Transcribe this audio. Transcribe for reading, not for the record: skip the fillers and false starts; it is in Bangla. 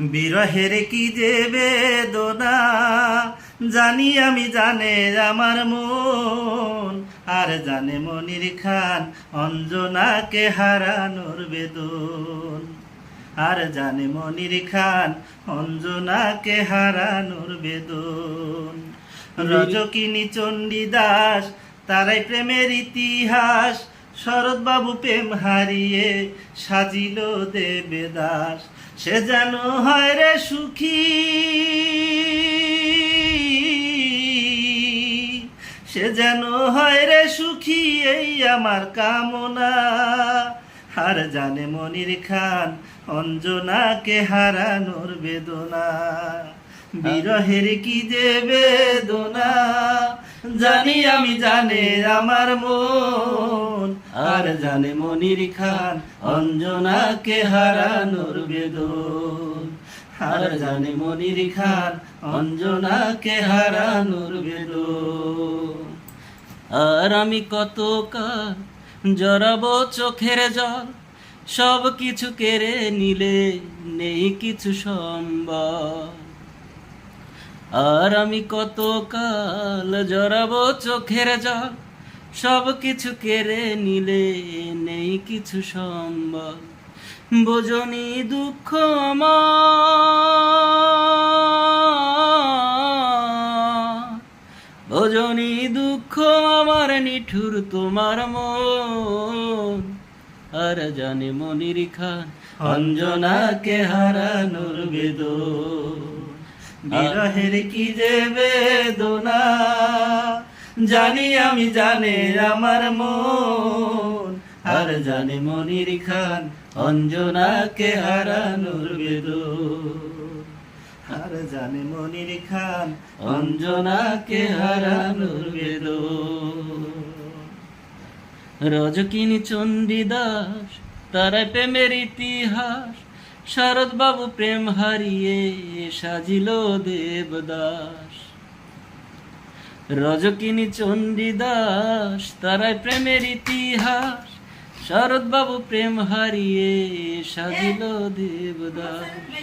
বিরহের কি যে বেদনা জানি আমি, জানে আমার মন। আর জানে মনির খান অঞ্জনাকে হারানোর বেদন। আর জানে মনির খান অঞ্জনাকে হারানোর বেদন। রজকিনী চণ্ডীদাস তারাই প্রেমের ইতিহাস। শরৎবাবু প্রেম হারিয়ে সাজিল দেবদাস। সে যেন হয় রে সুখী, সে যেন হয় রে সুখী, এই আমার কামনা। আর জানে মনির খান অঞ্জনাকে হারানোর বেদনা। বিরহের কি যে বেদনা জানি আমি, জানে আমার মন। আর জানে মনির খান অঞ্জনাকে হারানোর বেদন। আর জানে মনির খান অঞ্জনাকে হারানোর বেদন। আর আমি কত কাল জড়াবো চোখের জল, সব কিছু কেড়ে নিলে নেই কিছু সম্বল। আর আমি কত কাল জড়াবো চোখের জল, সব কিছু কেড়ে নিলে নেই কিছু সম্বল। বোঝনি দুঃখ আমার, বোঝনি দুঃখ আমার, নিঠুর তোমার মন। আর জানে মনির খান অঞ্জনাকে হারানোর বেদন। বিরহের কি যে বেদনা জানি আমি, জানে আমার মন। আর জানে মনির খান অঞ্জনাকে হারানোর বেদন। আর জানে মনির খান অঞ্জনাকে হারানোর বেদন। রজকিনী চণ্ডীদাস তারাই প্রেমের ইতিহাস। শরৎবাবু প্রেম হারিয়ে সাজিল দেবদাস। রজকিনী চণ্ডীদাস তারাই প্রেমের ইতিহাস। শরৎবাবু প্রেম হারিয়ে সাজিল দেবদাস।